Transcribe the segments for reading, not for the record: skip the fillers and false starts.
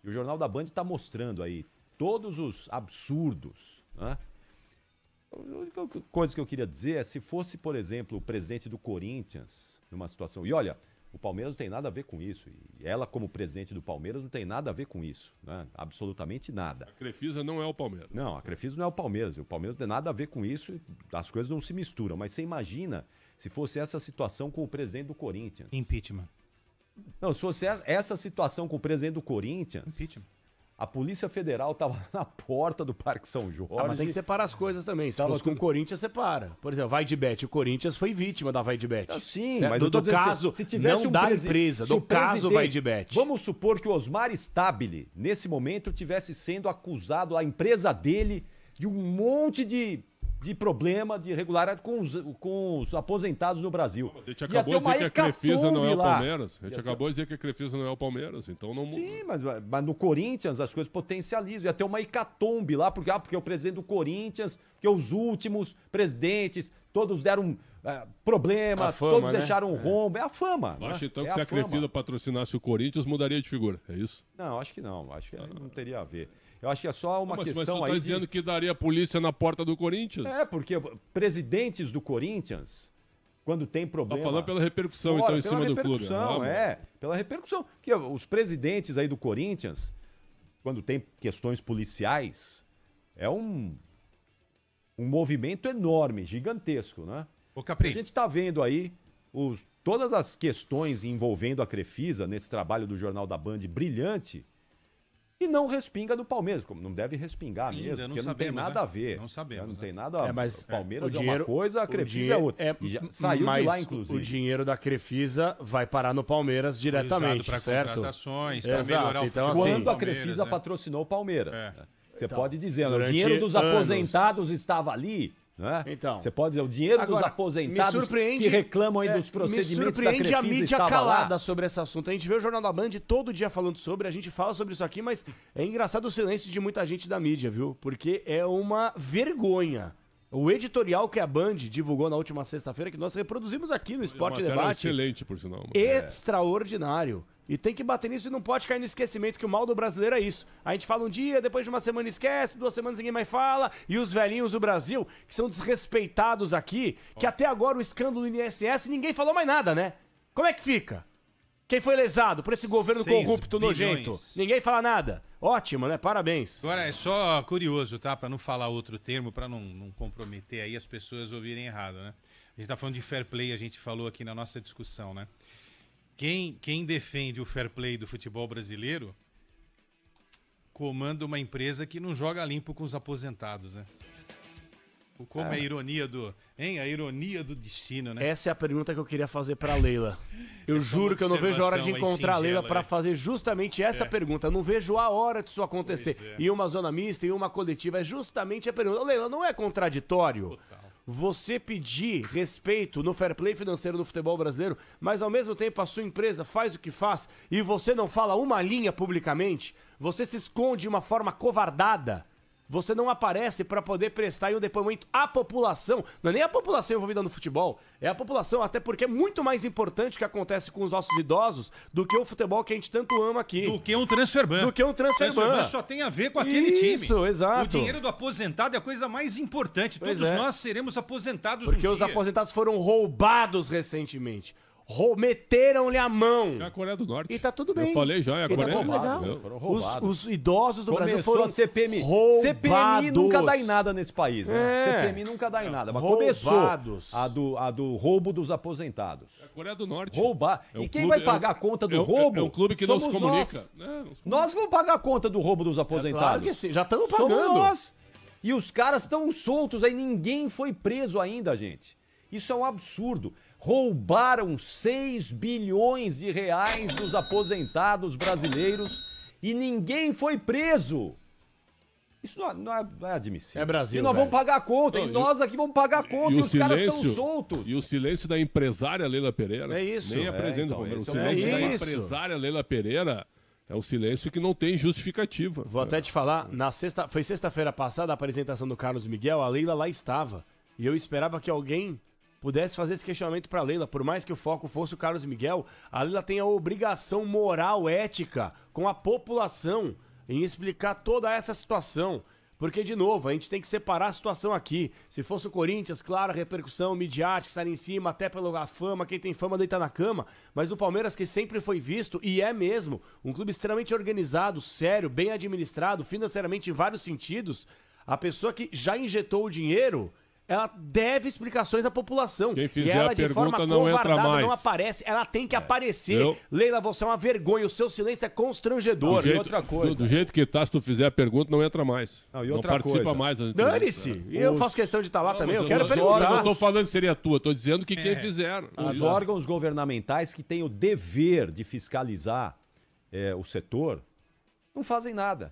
E o Jornal da Band está mostrando aí todos os absurdos, né? A única coisa que eu queria dizer é se fosse, por exemplo, o presidente do Corinthians numa situação... E olha, o Palmeiras não tem nada a ver com isso. E ela, como presidente do Palmeiras, não tem nada a ver com isso, né? Absolutamente nada. A Crefisa não é o Palmeiras. Não, a Crefisa não é o Palmeiras. O Palmeiras não tem nada a ver com isso. As coisas não se misturam. Mas você imagina se fosse essa situação com o presidente do Corinthians. Impeachment. Não, se fosse essa situação com o presidente do Corinthians... Impeachment. A Polícia Federal estava na porta do Parque São Jorge. Mas tem que separar as coisas também. Se fosse com o Corinthians, separa. Por exemplo, Vai de Bet. O Corinthians foi vítima da Vai de Bet. Sim, certo? mas do caso, se tivesse não da empresa, do caso Vai de Bet. Vamos supor que o Osmar Stabile, nesse momento, tivesse sendo acusado, a empresa dele, de um monte de problema, de irregularidade com os aposentados no Brasil. A gente acabou de dizer que a Crefisa não é o Palmeiras. A gente acabou de dizer que a Crefisa não é o Palmeiras, então não... Sim, mas no Corinthians as coisas potencializam. Ia ter uma hecatombe lá, porque é o presidente do Corinthians, que os últimos presidentes, todos deram problema, fama, todos né? deixaram rombo. É a fama. Eu acho né? então que é se a Crefisa patrocinasse o Corinthians, mudaria de figura, é isso? Não, acho que não. Acho que não teria a ver. Eu acho que é só uma Mas questão você aí tá dizendo que daria a polícia na porta do Corinthians? É, porque presidentes do Corinthians, quando tem problema... Tá falando pela repercussão, então, em cima do clube. Pela repercussão. Porque os presidentes aí do Corinthians, quando tem questões policiais, é um movimento enorme, gigantesco, né? Ô, Capri. A gente está vendo aí todas as questões envolvendo a Crefisa nesse trabalho do Jornal da Band brilhante e não respinga no Palmeiras, como não deve respingar mesmo, porque não tem nada a ver. Não sabemos. Não tem nada. Mas o Palmeiras o dinheiro, é uma coisa, a Crefisa é outra. E já saiu de lá, inclusive. O dinheiro da Crefisa vai parar no Palmeiras diretamente, para certo? Contratações, para melhorar o futebol. Quando a Crefisa patrocinou o Palmeiras. Você pode dizer, o dinheiro dos anos. aposentados estava ali. Né? Então, você pode dizer, o dinheiro dos aposentados que reclamam aí dos procedimentos da Crefisa me surpreende a mídia calada lá. sobre esse assunto. A gente vê o Jornal da Band todo dia falando sobre, a gente fala sobre isso aqui, mas é engraçado o silêncio de muita gente da mídia, viu? Porque é uma vergonha. O editorial que a Band divulgou na última sexta-feira, que nós reproduzimos aqui no Esporte Debate. Excelente, por sinal. Extraordinário. E tem que bater nisso e não pode cair no esquecimento, que o mal do brasileiro é isso. A gente fala um dia, depois de uma semana esquece, 2 semanas ninguém mais fala. E os velhinhos do Brasil, que são desrespeitados aqui, que até agora o escândalo do INSS, ninguém falou mais nada, né? Como é que fica? Quem foi lesado por esse governo 6 corrupto, nojento? Ninguém fala nada. Ótimo, né? Parabéns. Agora, é só curioso, tá? Pra não falar outro termo, pra não comprometer aí as pessoas ouvirem errado, né? A gente tá falando de fair play, a gente falou aqui na nossa discussão, né? Quem defende o fair play do futebol brasileiro comanda uma empresa que não joga limpo com os aposentados, né? Como é a ironia a ironia do destino, né? Essa é a pergunta que eu queria fazer pra Leila. Eu juro que eu não vejo a hora de encontrar a Leila pra fazer justamente essa pergunta. Eu não vejo a hora disso acontecer. Em uma zona mista, em uma coletiva, é justamente a pergunta. Ô, Leila, não é contraditório? Total. Você pedir respeito no fair play financeiro do futebol brasileiro, mas ao mesmo tempo a sua empresa faz o que faz e você não fala uma linha publicamente, você se esconde de uma forma covardada, você não aparece para poder prestar aí um depoimento à população, não é nem a população envolvida no futebol, é a população, até porque é muito mais importante o que acontece com os nossos idosos do que o futebol que a gente tanto ama aqui. Do que um transfer ban. Do que um transfer ban. Só tem a ver com aquele time. Isso, exato. O dinheiro do aposentado é a coisa mais importante. Todos nós seremos aposentados porque os aposentados foram roubados recentemente. Meteram-lhe a mão. É a Coreia do Norte. E tá tudo bem. Eu falei já, é a Coreia. Tá tudo legal. Foram roubados. Os idosos do Brasil Começou foram a CPMI. roubados. CPMI nunca dá em nada nesse país, né? CPMI nunca dá em nada. Mas Roubados. começou a do roubo dos aposentados. É a Coreia do Norte. Roubar. E quem vai pagar a conta do roubo? É um clube que não se comunica. Nós vamos pagar a conta do roubo dos aposentados. Claro que sim, já estamos pagando. Somos nós. E os caras estão soltos aí, ninguém foi preso ainda, gente. Isso é um absurdo. Roubaram 6 bilhões de reais dos aposentados brasileiros e ninguém foi preso. Isso não é admissível. É Brasil. E nós vamos pagar a conta. E nós aqui vamos pagar a conta. E os caras estão soltos. E o silêncio da empresária Leila Pereira. É isso. Nem apresenta então, o silêncio da empresária Leila Pereira é um silêncio que não tem justificativa. Vou até te falar, foi sexta-feira passada a apresentação do Carlos Miguel, a Leila lá estava. E eu esperava que alguém pudesse fazer esse questionamento para a Leila. Por mais que o foco fosse o Carlos Miguel, a Leila tem a obrigação moral, ética, com a população, em explicar toda essa situação. Porque, de novo, a gente tem que separar a situação aqui. Se fosse o Corinthians, claro, a repercussão midiática, estar em cima, até pela fama, quem tem fama deita na cama. Mas o Palmeiras, que sempre foi visto, e é mesmo, um clube extremamente organizado, sério, bem administrado, financeiramente em vários sentidos, a pessoa que já injetou o dinheiro, ela deve explicações à população. Quem fizer e ela, a de forma pergunta, não entra covardada, mais. não aparece. Ela tem que aparecer. Leila, você é uma vergonha. O seu silêncio é constrangedor. Do jeito que tá, se tu fizer a pergunta, não entra mais. Não participa mais. Dane-se. E eu faço questão de estar lá também. Eu quero perguntar. Eu não tô falando que seria tua. Tô dizendo que quem fizeram. Os órgãos governamentais que têm o dever de fiscalizar o setor não fazem nada.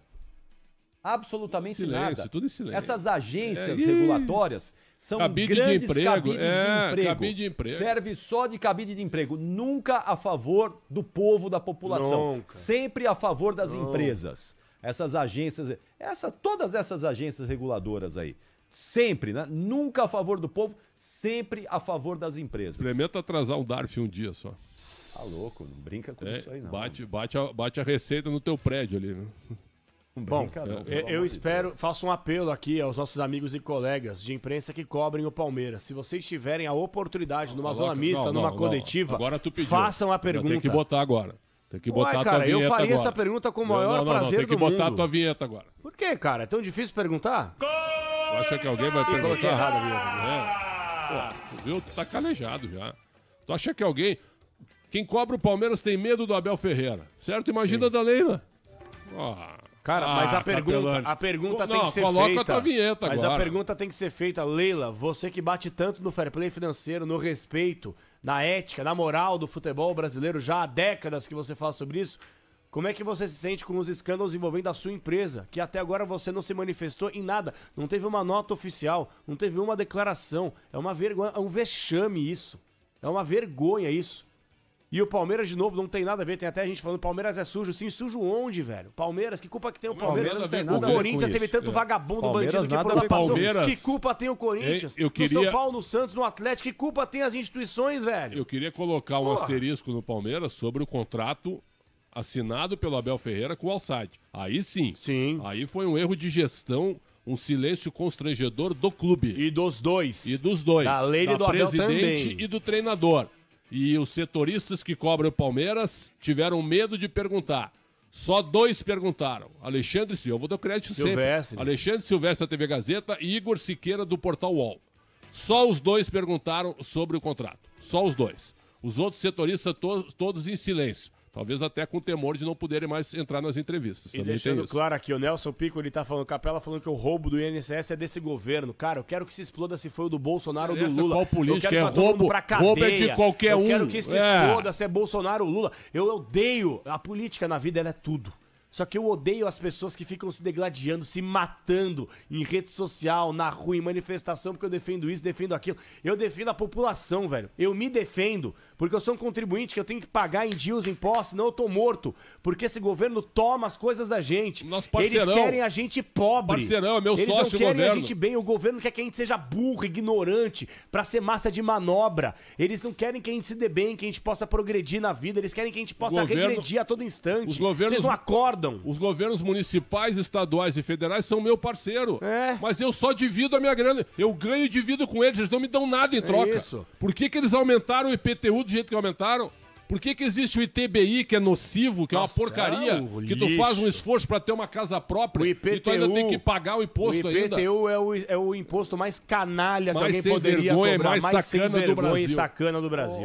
Absolutamente silêncio, nada. Tudo em silêncio. Essas agências regulatórias são cabide grandes de emprego. cabides de emprego. Cabide de emprego. Serve só de cabide de emprego. Nunca a favor do povo, da população. Nunca. Sempre a favor das empresas. Essas agências, todas essas agências reguladoras aí. Sempre, né? Nunca a favor do povo, sempre a favor das empresas. Experimenta atrasar o DARF um dia só. Tá louco, não brinca com isso aí não. Bate a receita no teu prédio ali, né? Bom, eu espero, faço um apelo aqui aos nossos amigos e colegas de imprensa que cobrem o Palmeiras. Se vocês tiverem a oportunidade numa zona mista, numa coletiva, agora tu pediu. façam a pergunta. Tem que botar agora. Tem que botar a tua vinheta agora. Eu faria essa pergunta com o maior prazer do mundo. Tem que botar a tua vinheta agora. Por que, cara? É tão difícil perguntar? Tu acha que alguém vai perguntar? Coloquei errado a vinheta. Tu viu? Tu tá calejado já. Tu acha que alguém... Quem cobra o Palmeiras tem medo do Abel Ferreira, certo? Imagina da Leila. Cara, mas a pergunta tem que ser coloca feita. A tua vinheta mas agora. A pergunta tem que ser feita, Leila, você que bate tanto no fair play financeiro, no respeito, na ética, na moral do futebol brasileiro, já há décadas que você fala sobre isso, como é que você se sente com os escândalos envolvendo a sua empresa, que até agora você não se manifestou em nada, não teve uma nota oficial, não teve uma declaração, é uma vergonha, é um vexame isso, é uma vergonha isso. E o Palmeiras, de novo, não tem nada a ver. Tem até a gente falando, Palmeiras é sujo. Sim, sujo onde, velho? Palmeiras, que culpa que tem o Palmeiras? O Corinthians teve tanto vagabundo, bandido que por lá passou. Que culpa tem o Corinthians? No São Paulo, no Santos, no Atlético, que culpa tem as instituições, velho? Eu queria colocar um asterisco no Palmeiras sobre o contrato assinado pelo Abel Ferreira com o Al-Sadd. Aí sim. Aí foi um erro de gestão, um silêncio constrangedor do clube. E dos dois. Da Leila e do Abel presidente também. E do treinador. E os setoristas que cobram o Palmeiras tiveram medo de perguntar. Só 2 perguntaram. Alexandre Silva, eu vou dar crédito sempre. Alexandre Silvestre da TV Gazeta e Igor Siqueira do Portal UOL. Só os 2 perguntaram sobre o contrato. Só os 2. Os outros setoristas todos em silêncio. Talvez até com temor de não poderem mais entrar nas entrevistas. E deixando claro aqui, o Nelson Pico, ele tá falando, Capela falando que o roubo do INSS é desse governo. Cara, eu quero que se exploda se foi o do Bolsonaro ou do Lula. Qual política? Eu quero é roubo, roubo é de qualquer um. Eu quero que se exploda se é Bolsonaro ou Lula. Eu odeio. A política na vida, ela é tudo. Só que eu odeio as pessoas que ficam se degladiando, se matando em rede social, na rua, em manifestação, porque eu defendo isso, defendo aquilo. Eu defendo a população, velho. Eu me defendo, porque eu sou um contribuinte que eu tenho que pagar em dia os impostos, senão eu tô morto. Porque esse governo toma as coisas da gente. Nosso parceirão. Eles querem a gente pobre. Parceirão, é meu Eles sócio, não querem governo. a gente bem. O governo quer que a gente seja burro, ignorante, pra ser massa de manobra. Eles não querem que a gente se dê bem, que a gente possa progredir na vida. Eles querem que a gente possa regredir a todo instante. Vocês não acordam. Os governos municipais, estaduais e federais são meu parceiro. Mas eu só divido a minha grana. Eu ganho e divido com eles. Eles não me dão nada em troca. Isso. Por que eles aumentaram o IPTU do jeito que aumentaram? Por que existe o ITBI, que é nocivo, que é uma porcaria, que tu faz um esforço para ter uma casa própria e tu ainda tem que pagar o imposto ainda? O IPTU é o imposto mais canalha que alguém sem poderia vergonha, cobrar, mais mais sem sacana do vergonha e Brasil. sacana do Brasil.